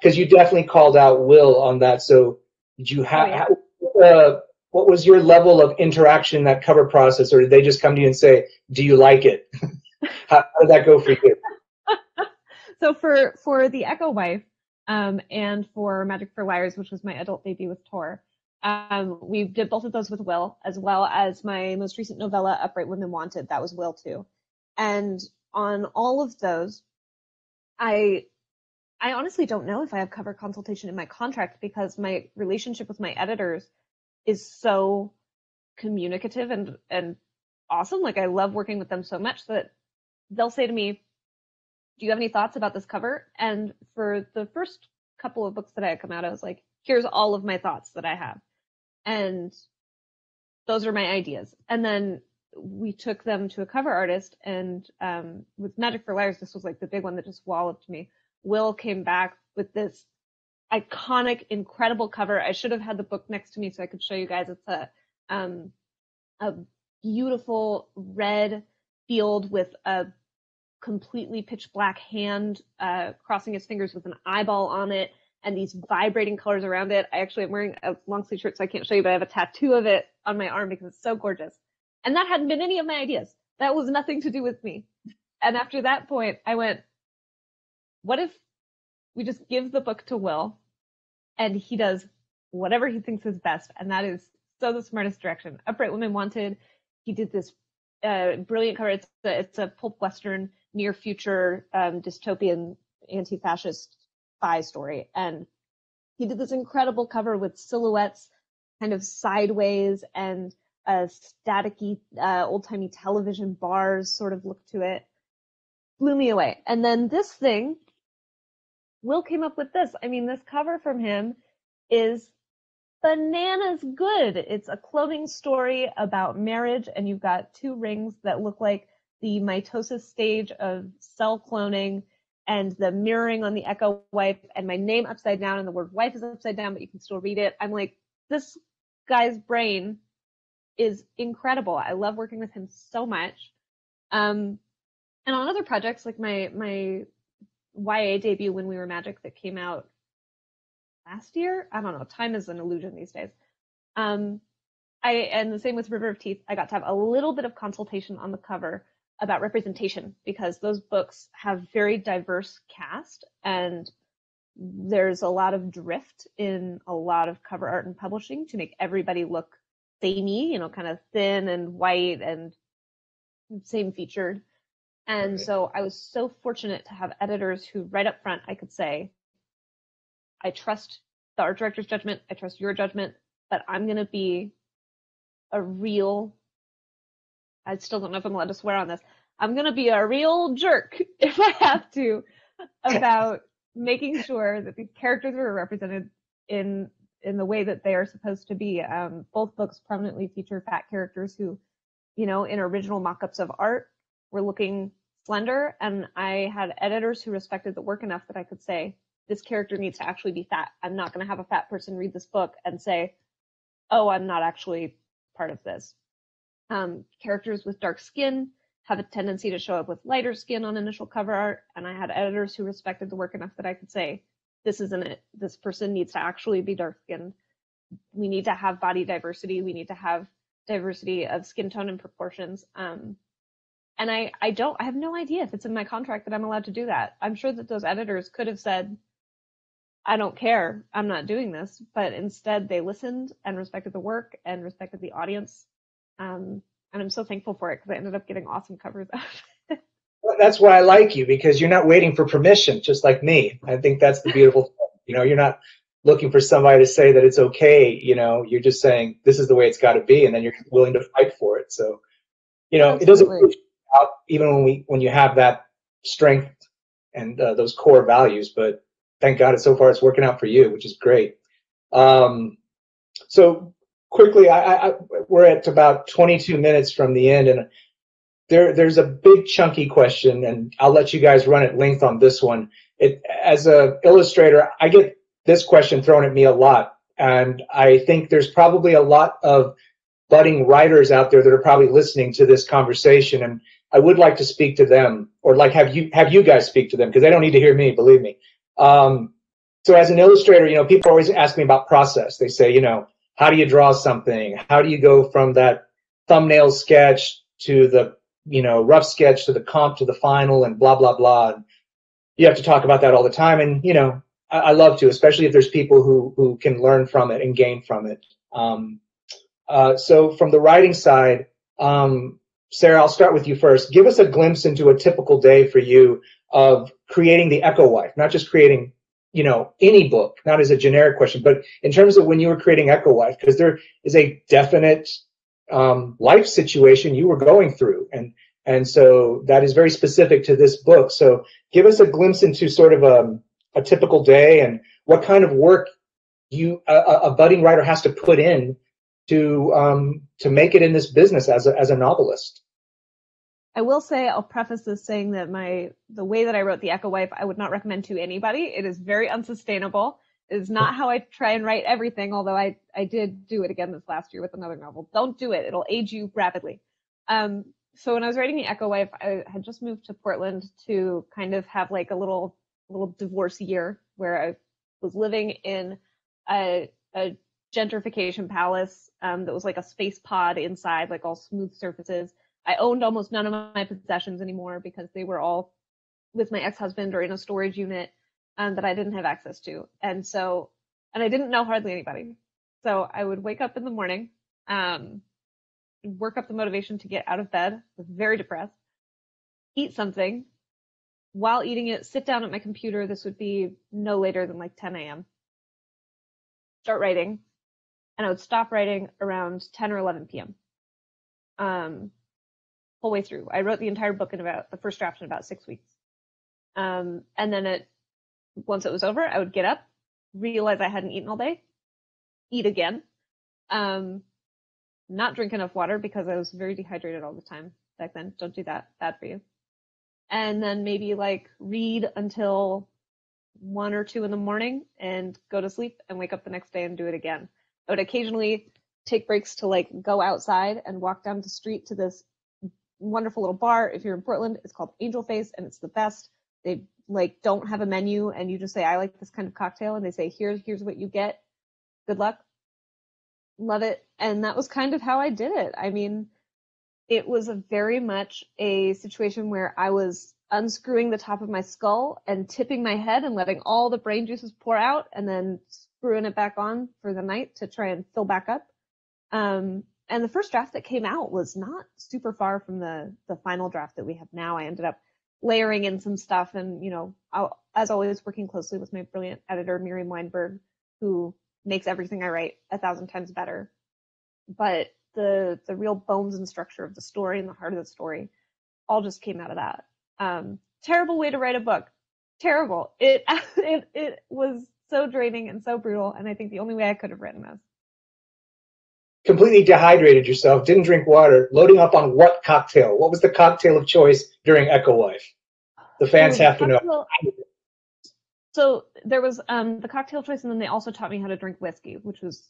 because you definitely called out Will on that. So did you have, what was your level of interaction in that cover process, or did they just come to you and say, do you like it? How did that go for you? So for the Echo Wife, and for Magic for Liars, which was my adult debut with Tor, we did both of those with Will, as well as my most recent novella, Upright Women Wanted. That was Will too. And on all of those, I honestly don't know if I have cover consultation in my contract, because my relationship with my editors is so communicative and awesome. Like, I love working with them so much that they'll say to me, do you have any thoughts about this cover? And for the first couple of books that I had come out, I was like, here's all of my thoughts that I have. And those are my ideas. And then we took them to a cover artist, and with Magic for Liars, this was like the big one that just walloped me. Will came back with this iconic, incredible cover. I should have had the book next to me so I could show you guys. It's a beautiful red field with a completely pitch black hand crossing his fingers with an eyeball on it, and these vibrating colors around it. I actually am wearing a long sleeve shirt, so I can't show you, but I have a tattoo of it on my arm because it's so gorgeous. And that hadn't been any of my ideas. That was nothing to do with me. And after that point, I went, what if we just give the book to Will, and he does whatever he thinks is best, and that is so the smartest direction. Upright Women Wanted, he did this brilliant cover. It's a pulp western, near future dystopian anti-fascist spy story, and he did this incredible cover with silhouettes kind of sideways and staticky old-timey television bars sort of look to it. Blew me away. And then this thing, Will came up with this. I mean, this cover from him is bananas good. It's a cloning story about marriage, and you've got two rings that look like the mitosis stage of cell cloning and the mirroring on the echo wife, and my name upside down, and the word wife is upside down, but you can still read it. I'm like, this guy's brain is incredible. I love working with him so much. And on other projects, like my YA debut, When We Were Magic, that came out last year. I don't know. Time is an illusion these days. And the same with River of Teeth. I got to have a little bit of consultation on the cover about representation, because those books have very diverse cast, and there's a lot of drift in a lot of cover art and publishing to make everybody look samey, you know, kind of thin and white and same featured. And so I was so fortunate to have editors who right up front I could say, I trust the art director's judgment, I trust your judgment, but I'm going to be a real, I still don't know if I'm allowed to swear on this, I'm going to be a real jerk if I have to about making sure that these characters are represented in the way that they are supposed to be. Both books prominently feature fat characters who, you know, in original mock-ups of art were looking slender, and I had editors who respected the work enough that I could say, this character needs to actually be fat. I'm not going to have a fat person read this book and say, oh, I'm not actually part of this. Characters with dark skin have a tendency to show up with lighter skin on initial cover art, and I had editors who respected the work enough that I could say, this isn't it. This person needs to actually be dark skinned. We need to have body diversity. We need to have diversity of skin tone and proportions. And I have no idea if it's in my contract that I'm allowed to do that. I'm sure that those editors could have said, I don't care, I'm not doing this, but instead they listened and respected the work and respected the audience. And I'm so thankful for it, because I ended up getting awesome covers out of it. Well, that's why I like you, because you're not waiting for permission, just like me. I think that's the beautiful thing. You know, you're not looking for somebody to say that it's okay. You know, you're just saying this is the way it's got to be, and then you're willing to fight for it. So, you know, Absolutely. It doesn't out even when you have that strength and those core values. But thank God, so far it's working out for you, which is great. So quickly, we're at about 22 minutes from the end, and there's a big chunky question, and I'll let you guys run at length on this one. As an illustrator, I get this question thrown at me a lot, and I think there's probably a lot of budding writers out there that are probably listening to this conversation, and I would like to speak to them, or like have you guys speak to them, because they don't need to hear me, believe me. So as an illustrator, you know, people always ask me about process. They say, you know, how do you draw something? How do you go from that thumbnail sketch to the, you know, rough sketch to the comp to the final and blah, blah, blah. And you have to talk about that all the time. And, you know, I love to, especially if there's people who can learn from it and gain from it. So from the writing side, Sarah, I'll start with you first. Give us a glimpse into a typical day for you of creating the Echo Wife, not just creating, you know, any book, not as a generic question, but in terms of when you were creating Echo Wife, because there is a definite life situation you were going through, and so that is very specific to this book. So give us a glimpse into sort of a typical day and what kind of work a budding writer has to put in to make it in this business as a novelist. I will say, I'll preface this saying that the way that I wrote the Echo Wife, I would not recommend to anybody. It is very unsustainable. It is not how I try and write everything, although I did do it again this last year with another novel. Don't do it. It'll age you rapidly. So when I was writing the Echo Wife, I had just moved to Portland to kind of have like a little divorce year where I was living in a gentrification palace that was like a space pod inside, like all smooth surfaces. I owned almost none of my possessions anymore because they were all with my ex-husband or in a storage unit that I didn't have access to. And so and I didn't know hardly anybody. So I would wake up in the morning, work up the motivation to get out of bed, was very depressed, eat something. While eating it, sit down at my computer. This would be no later than like 10 a.m. Start writing, and I would stop writing around 10 or 11 p.m. Whole way through. I wrote the entire book in about the first draft in about 6 weeks. And then once it was over, I would get up, realize I hadn't eaten all day, eat again, not drink enough water because I was very dehydrated all the time back then. Don't do that. Bad for you. And then maybe like read until 1 or 2 in the morning and go to sleep and wake up the next day and do it again. I would occasionally take breaks to like go outside and walk down the street to this wonderful little bar. If you're in Portland, it's called Angel Face, and it's the best. They like don't have a menu, and you just say, I like this kind of cocktail, and they say, here's what you get. Good luck. Love it. And that was kind of how I did it. I mean, it was very much a situation where I was unscrewing the top of my skull and tipping my head and letting all the brain juices pour out, and then screwing it back on for the night to try and fill back up. And the first draft that came out was not super far from the final draft that we have now. I ended up layering in some stuff, and, you know, as always, working closely with my brilliant editor, Miriam Weinberg, who makes everything I write 1,000 times better. But the real bones and structure of the story and the heart of the story all just came out of that. Terrible way to write a book. Terrible. It was so draining and so brutal, and I think the only way I could have written this. Completely dehydrated yourself, didn't drink water, loading up on what cocktail? What was the cocktail of choice during Echo Wife? The fans have to know. So there was the cocktail choice, and then they also taught me how to drink whiskey, which was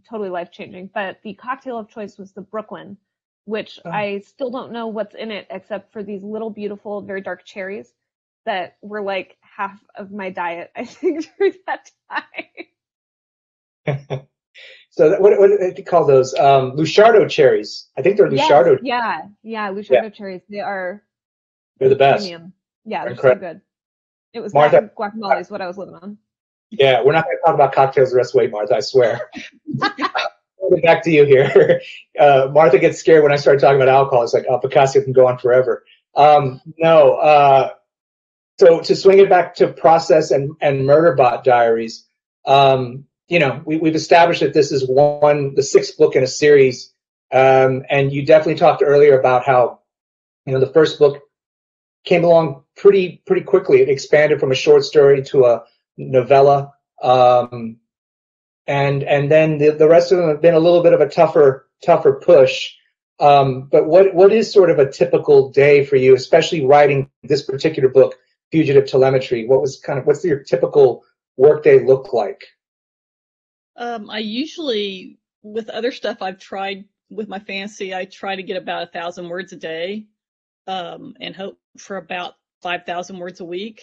totally life-changing. But the cocktail of choice was the Brooklyn, which I still don't know what's in it except for these little beautiful, very dark cherries that were like half of my diet, I think, during that time. So what do you call those? Luchardo cherries. I think they're Luchardo. Yes, yeah, Luchardo cherries. They're the best. Premium. Yeah, they're so good. It was Martha, that and guacamole is what I was living on. Yeah, we're not going to talk about cocktails the rest of the way, Martha, I swear. Back to you here. Martha gets scared when I start talking about alcohol. It's like, oh, Picasso can go on forever. So to swing it back to Process and Murderbot Diaries, you know, we've established that this is the sixth book in a series, and you definitely talked earlier about how, you know, the first book came along pretty quickly. It expanded from a short story to a novella, and then the rest of them have been a little bit of a tougher push. But what is sort of a typical day for you, especially writing this particular book, Fugitive Telemetry? What's your typical workday look like? I usually, with other stuff I've tried with my fantasy, I try to get about 1,000 words a day, and hope for about 5,000 words a week.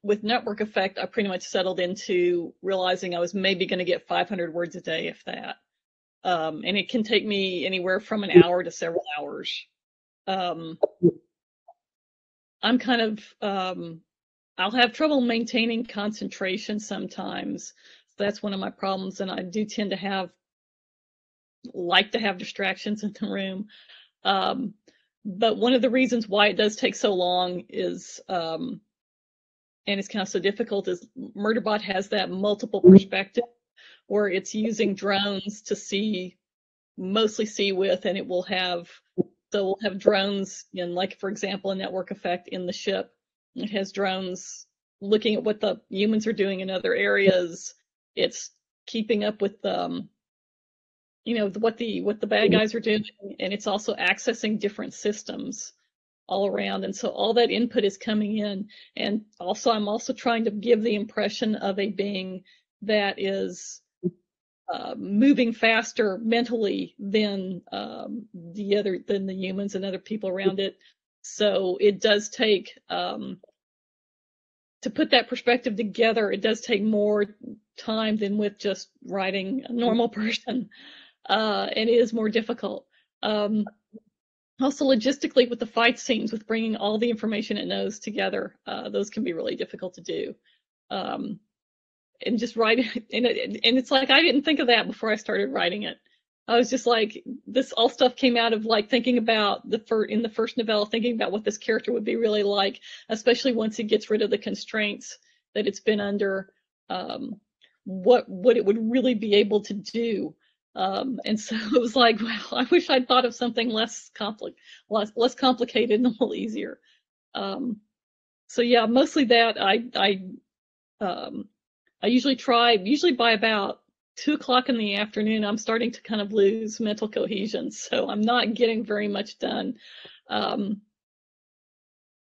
With Network Effect, I pretty much settled into realizing I was maybe going to get 500 words a day, if that. And it can take me anywhere from an hour to several hours. I'm kind of, I'll have trouble maintaining concentration sometimes. So that's one of my problems, and I do tend to like to have distractions in the room. But one of the reasons why it does take so long is, and it's kind of so difficult, is Murderbot has that multiple perspective where it's using drones to mostly see with, and we'll have drones in, like, for example, a Network Effect in the ship. It has drones looking at what the humans are doing in other areas. It's keeping up with you know, what the bad guys are doing, and it's also accessing different systems all around. And so all that input is coming in. And also, I'm also trying to give the impression of a being that is moving faster mentally than the humans and other people around it. So it does take, to put that perspective together, it does take more time than with just writing a normal person. And it is more difficult. Also, logistically, with the fight scenes, with bringing all the information it knows together, those can be really difficult to do. and just write it. And it's like, I didn't think of that before I started writing it. I was just like, this all stuff came out of like thinking about in the first novella, thinking about what this character would be really like, especially once it gets rid of the constraints that it's been under, what it would really be able to do. And so it was like, wow, I wish I'd thought of something less complicated and a little easier. So yeah, mostly that. I usually by about 2 o'clock in the afternoon, I'm starting to kind of lose mental cohesion. So I'm not getting very much done. I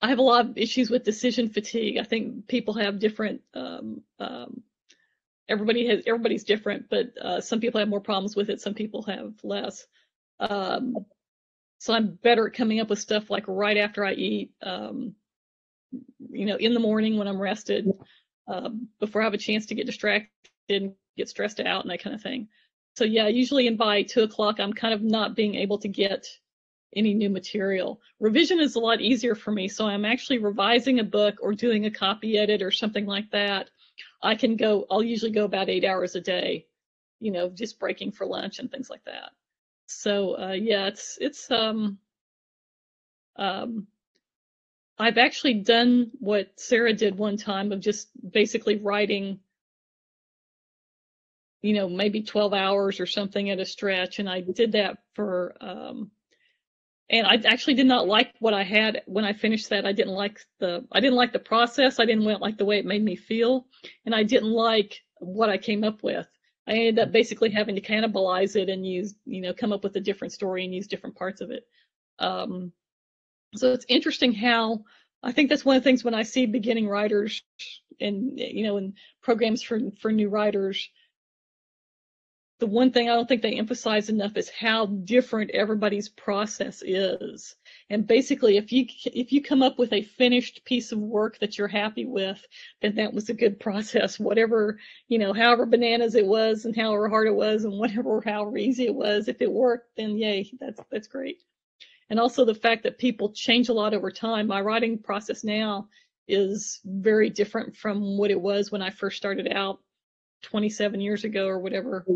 have a lot of issues with decision fatigue. I think people have different, everybody's different, but some people have more problems with it. Some people have less. So I'm better at coming up with stuff like right after I eat, in the morning when I'm rested, before I have a chance to get distracted and get stressed out and that kind of thing. So yeah, usually by 2 o'clock, I'm kind of not being able to get any new material. Revision is a lot easier for me. So I'm actually revising a book or doing a copy edit or something like that. I'll usually go about 8 hours a day, just breaking for lunch and things like that. So yeah, I've actually done what Sarah did one time of just basically writing, maybe 12 hours or something at a stretch. And I did that for, and I actually did not like what I had when I finished that. I didn't like the process. I didn't like the way it made me feel. And I didn't like what I came up with. I ended up basically having to cannibalize it and come up with a different story and use different parts of it. So it's interesting how, I think that's one of the things when I see beginning writers and, in programs for new writers, the one thing I don't think they emphasize enough is how different everybody's process is. And basically, if you come up with a finished piece of work that you're happy with, then that was a good process. Whatever, however bananas it was and however hard it was and however easy it was, if it worked, then yay, that's great. And also the fact that people change a lot over time. My writing process now is very different from what it was when I first started out 27 years ago or whatever.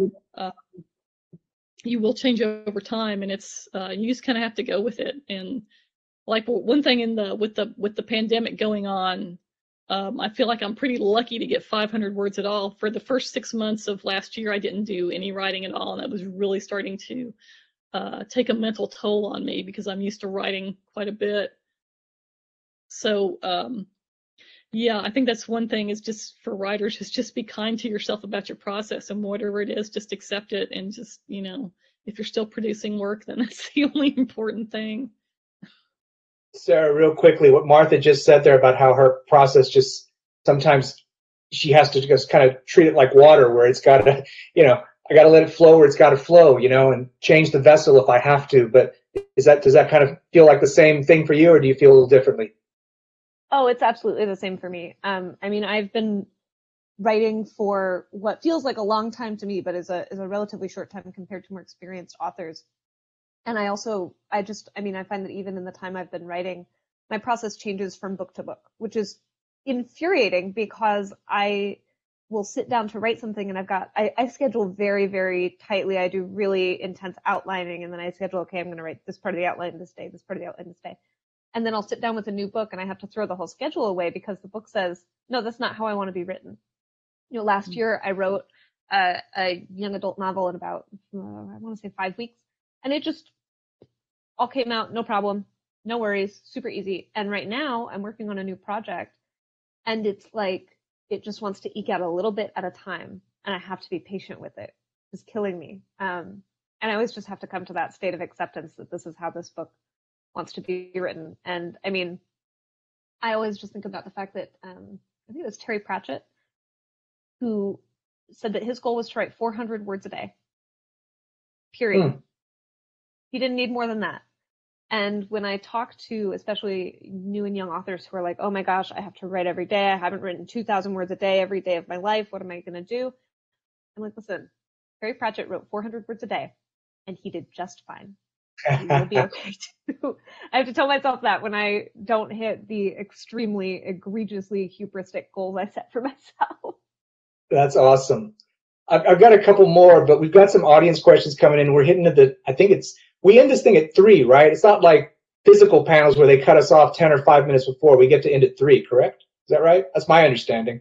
You will change over time, and it's you just kind of have to go with it. And like one thing with the pandemic going on, I feel like I'm pretty lucky to get 500 words at all. For the first 6 months of last year, I didn't do any writing at all, and that was really starting to take a mental toll on me because I'm used to writing quite a bit. So yeah, I think that's one thing is just for writers is just be kind to yourself about your process, and whatever it is, just accept it. And just, if you're still producing work, then that's the only important thing. Sarah, real quickly, what Martha just said there about how her process just sometimes she has to just kind of treat it like water, where it's got to, I got to let it flow where it's got to flow, and change the vessel if I have to. But does that kind of feel like the same thing for you, or do you feel a little differently? Oh, it's absolutely the same for me. I've been writing for what feels like a long time to me, but is a relatively short time compared to more experienced authors. And I find that even in the time I've been writing, my process changes from book to book, which is infuriating because I will sit down to write something and I schedule very, very tightly. I do really intense outlining, and then I schedule, okay, I'm going to write this part of the outline this day, this part of the outline this day. And then I'll sit down with a new book and I have to throw the whole schedule away because the book says, no, that's not how I want to be written. Last year I wrote a young adult novel in about, I want to say 5 weeks. And it just all came out, no problem, no worries, super easy. And right now I'm working on a new project, and it's like, it just wants to eke out a little bit at a time. And I have to be patient with it. It's killing me. And I always just have to come to that state of acceptance that this is how this book wants to be written. And I always just think about the fact that I think it was Terry Pratchett who said that his goal was to write 400 words a day, period. He didn't need more than that. And when I talk to especially new and young authors who are like, oh my gosh, I have to write every day, I haven't written 2,000 words a day every day of my life, what am I going to do? I'm like, listen, Terry Pratchett wrote 400 words a day and he did just fine. You'll be okay too. I have to tell myself that when I don't hit the extremely egregiously hubristic goals I set for myself. That's awesome. I've got a couple more, but we've got some audience questions coming in. We're hitting at we end this thing at 3, right? It's not like physical panels where they cut us off 10 or 5 minutes before. We get to end at 3, correct? Is that right? That's my understanding.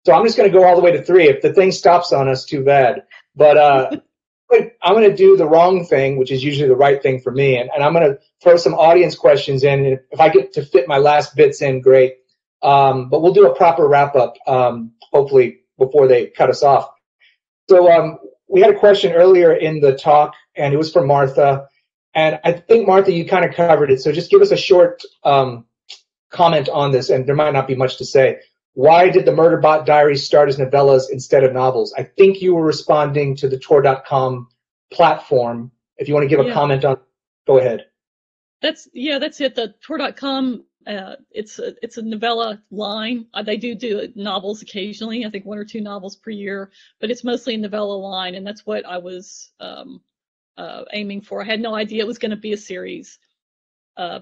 So I'm just going to go all the way to 3. If the thing stops on us, too bad. But I'm going to do the wrong thing, which is usually the right thing for me, and I'm going to throw some audience questions in. And if I get to fit my last bits in, great. But we'll do a proper wrap-up, hopefully, before they cut us off. So we had a question earlier in the talk, and it was from Martha. And I think, Martha, you kind of covered it. So just give us a short comment on this, and there might not be much to say. Why did the Murderbot Diaries start as novellas instead of novels? I think you were responding to the Tor.com platform. If you want to give a comment on, go ahead. That's it. The Tor.com, it's a novella line. They do novels occasionally. I think 1 or 2 novels per year, but it's mostly a novella line, and that's what I was aiming for. I had no idea it was going to be a series.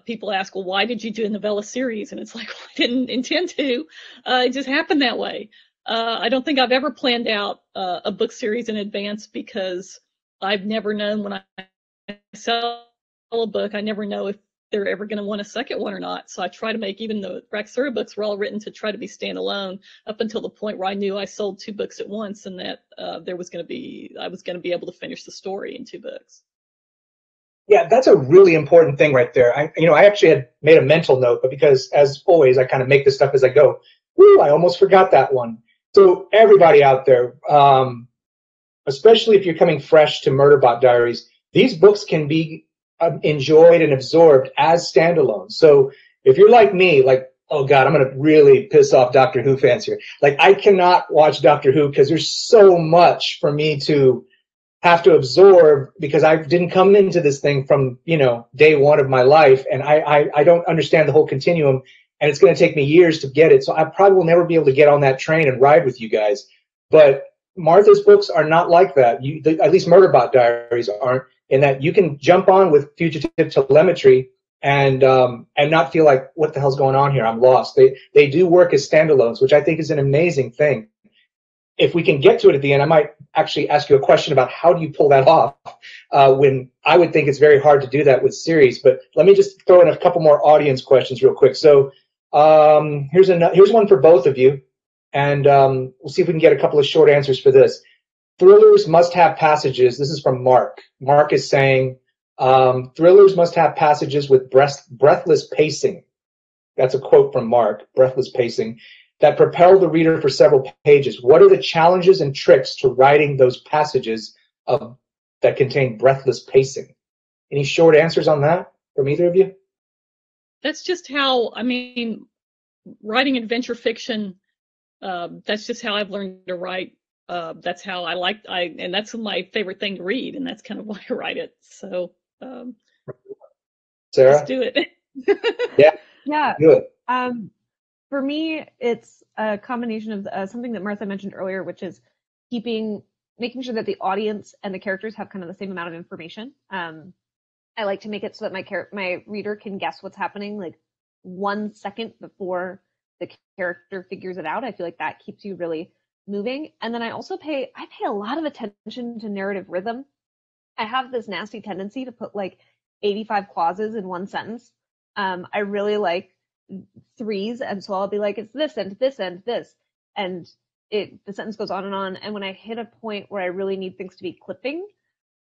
People ask, well, why did you do a novella series? And it's like, well, I didn't intend to. It just happened that way. I don't think I've ever planned out a book series in advance, because I've never known when I sell a book, I never know if they're ever going to want a second one or not. So I try to make, even the Raxura books were all written to try to be standalone up until the point where I knew I sold 2 books at once, and that I was going to be able to finish the story in 2 books. Yeah, that's a really important thing right there. I actually had made a mental note, but because, as always, I kind of make this stuff as I go. Woo, I almost forgot that one. So everybody out there, especially if you're coming fresh to Murderbot Diaries, these books can be enjoyed and absorbed as standalone. So if you're like me, like, oh God, I'm going to really piss off Doctor Who fans here. Like, I cannot watch Doctor Who because there's so much for me to have to absorb, because I didn't come into this thing from, day one of my life, and I don't understand the whole continuum, and it's going to take me years to get it. So I probably will never be able to get on that train and ride with you guys. But Martha's books are not like that. At least Murderbot Diaries aren't, in that you can jump on with Fugitive Telemetry and not feel like, what the hell's going on here? I'm lost. They do work as standalones, which I think is an amazing thing. If we can get to it at the end, I might actually ask you a question about how do you pull that off, when I would think it's very hard to do that with series. But let me just throw in a couple more audience questions real quick. So here's one for both of you, and we'll see if we can get a couple of short answers for this. Thrillers must have passages. This is from Mark. Mark is saying, thrillers must have passages with breathless pacing. That's a quote from Mark, breathless pacing, that propel the reader for several pages. What are the challenges and tricks to writing those passages that contain breathless pacing? Any short answers on that from either of you? That's just how, writing adventure fiction, that's just how I've learned to write. That's how and that's my favorite thing to read, and that's kind of why I write it. So, Sarah? Let's do it. Yeah. Do it. For me, it's a combination of something that Martha mentioned earlier, which is making sure that the audience and the characters have kind of the same amount of information. I like to make it so that my reader can guess what's happening like 1 second before the character figures it out. I feel like that keeps you really moving. And then I pay a lot of attention to narrative rhythm. I have this nasty tendency to put like 85 clauses in one sentence. I really like threes, and so I'll be like, it's this and this and this, and the sentence goes on, and when I hit a point where I really need things to be clipping,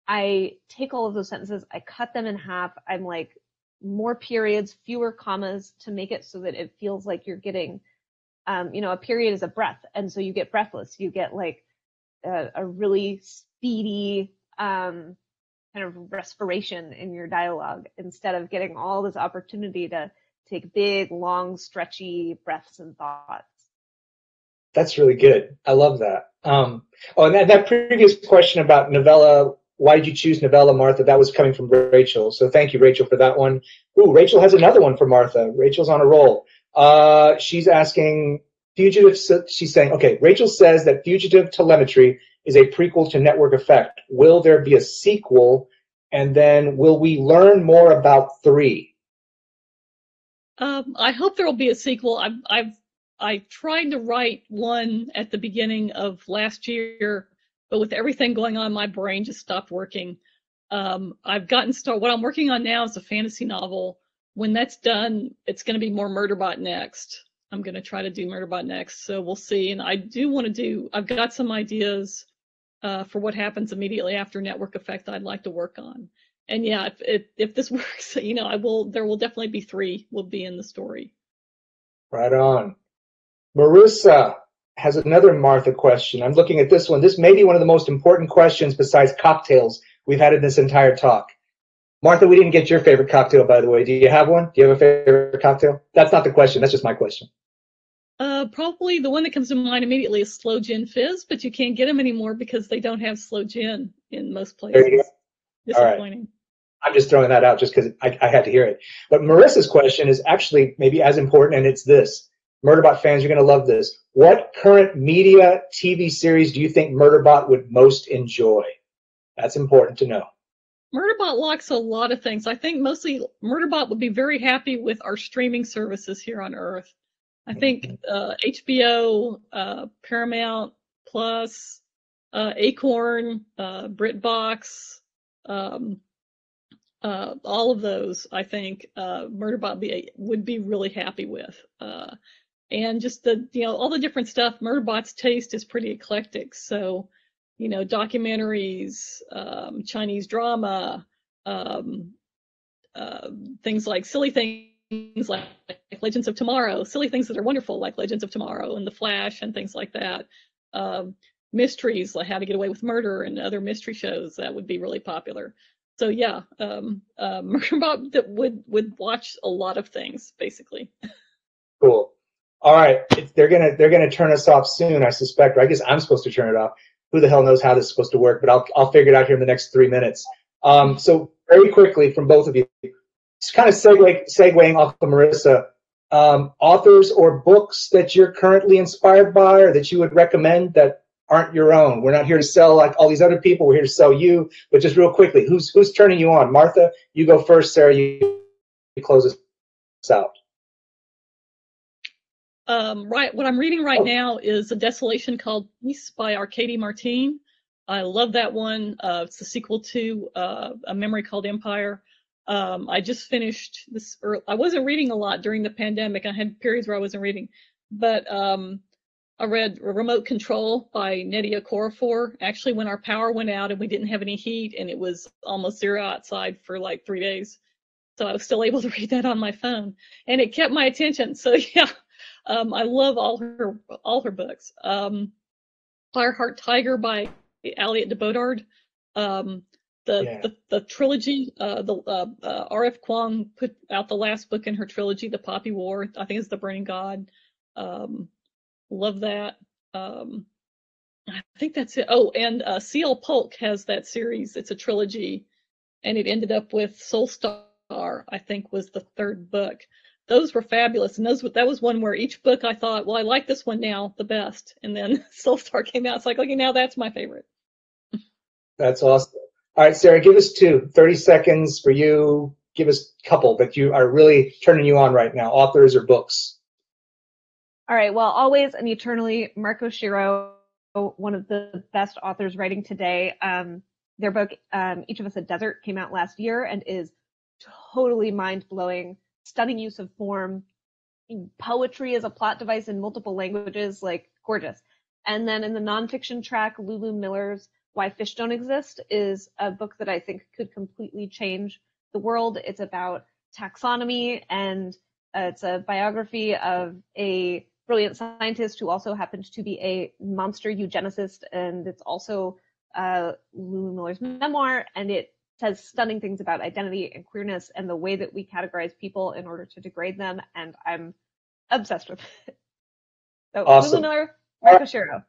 I take all of those sentences, I cut them in half. I'm like, more periods, fewer commas, to make it so that it feels like you're getting a period is a breath, and so you get breathless, you get like a really speedy kind of respiration in your dialogue, instead of getting all this opportunity to take big, long, stretchy breaths and thoughts. That's really good. I love that. And that previous question about novella, why did you choose novella, Martha? That was coming from Rachel. So thank you, Rachel, for that one. Ooh, Rachel has another one for Martha. Rachel's on a roll. She's asking, she's saying, okay, Rachel says that Fugitive Telemetry is a prequel to Network Effect. Will there be a sequel? And then will we learn more about 3? I hope there will be a sequel. I tried to write one at the beginning of last year, but with everything going on, my brain just stopped working. I've gotten started. What I'm working on now is a fantasy novel. When that's done, it's going to be more Murderbot next. I'm going to try to do Murderbot next, so we'll see. And I do want to do. I've got some ideas for what happens immediately after Network Effect I'd like to work on. And yeah, if this works, you know, there will definitely be 3 will be in the story. Right on. Marissa has another Martha question. I'm looking at this one. This may be one of the most important questions besides cocktails we've had in this entire talk. Martha, we didn't get your favorite cocktail, by the way. Do you have one? Do you have a favorite cocktail? That's not the question. That's just my question. Probably the one that comes to mind immediately is Slow Gin Fizz, but you can't get them anymore because they don't have Slow Gin in most places. There you go. Disappointing. All right. I'm just throwing that out just because I had to hear it. But Marissa's question is actually maybe as important, and it's this. Murderbot fans, you're going to love this. What current media TV series do you think Murderbot would most enjoy? That's important to know. Murderbot likes a lot of things. I think mostly Murderbot would be very happy with our streaming services here on Earth. I think HBO, Paramount Plus, Acorn, BritBox, all of those, I think Murderbot would be really happy with. And just all the different stuff. Murderbot's taste is pretty eclectic. So, you know, documentaries, Chinese drama, things like silly things like Legends of Tomorrow, silly things that are wonderful like Legends of Tomorrow and The Flash and things like that. Mysteries like How to Get Away with Murder and other mystery shows that would be really popular. So yeah, Murderbot that would watch a lot of things basically. Cool. All right, they're gonna turn us off soon, I suspect. Or I guess I'm supposed to turn it off. Who the hell knows how this is supposed to work? But I'll figure it out here in the next 3 minutes. So very quickly from both of you, just kind of segueing off of Marissa, authors or books that you're currently inspired by or that you would recommend that aren't your own. We're not here to sell like all these other people. We're here to sell you. But just real quickly, who's turning you on? Martha, you go first. Sarah, you close us out. Right. What I'm reading right now is A Desolation Called Peace by Arkady Martine. I love that one. It's the sequel to A Memory Called Empire. I just finished this. I wasn't reading a lot during the pandemic. I had periods where I wasn't reading, but I read Remote Control by Nnedi Okorafor. Actually, when our power went out and we didn't have any heat and it was almost 0 outside for like 3 days, so I was still able to read that on my phone, and it kept my attention. So yeah. I love all her books. Fireheart Tiger by Elliot de Beaudard. The trilogy, R.F. Kuang put out the last book in her trilogy, The Poppy War. I think it's The Burning God. Love that. I think that's it. Oh, and C.L. Polk has that series. It's a trilogy, and it ended up with Soulstar, I think was the 3rd book. Those were fabulous, and that was one where each book I thought, well, I like this one now the best, and then Soulstar came out. It's like, okay, now that's my favorite. That's awesome. All right, Sarah, give us 30 seconds for you. Give us a couple that you are really turning you on right now, authors or books. All right, well, always and eternally, Marco Shiro, one of the best authors writing today. Their book, Each of Us a Desert, came out last year and is totally mind-blowing. Stunning use of form, poetry as a plot device in multiple languages, like gorgeous. And then in the nonfiction track, Lulu Miller's Why Fish Don't Exist is a book that I think could completely change the world. It's about taxonomy, and it's a biography of a brilliant scientist who also happened to be a monster eugenicist, and it's also Lulu Miller's memoir, and it says stunning things about identity and queerness and the way that we categorize people in order to degrade them, and I'm obsessed with it. So, awesome. Lulu Miller, Marco Shiro.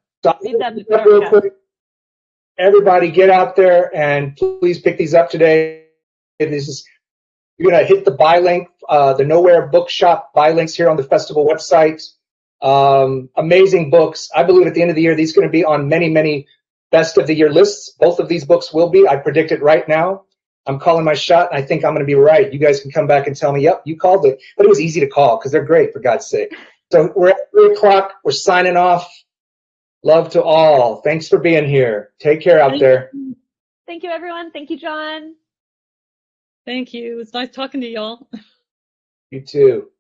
Everybody get out there and please pick these up today. You're going to hit the buy link, the Nowhere Bookshop buy links here on the festival website. Amazing books. I believe at the end of the year, these are going to be on many, many best of the year lists. Both of these books will be. I predict it right now. I'm calling my shot, and I think I'm going to be right. You guys can come back and tell me, yep, you called it. But it was easy to call because they're great, for God's sake. So we're at 3 o'clock. We're signing off. Love to all. Thanks for being here. Take care out there. Thank you, everyone. Thank you, John. Thank you. It's nice talking to y'all. You too.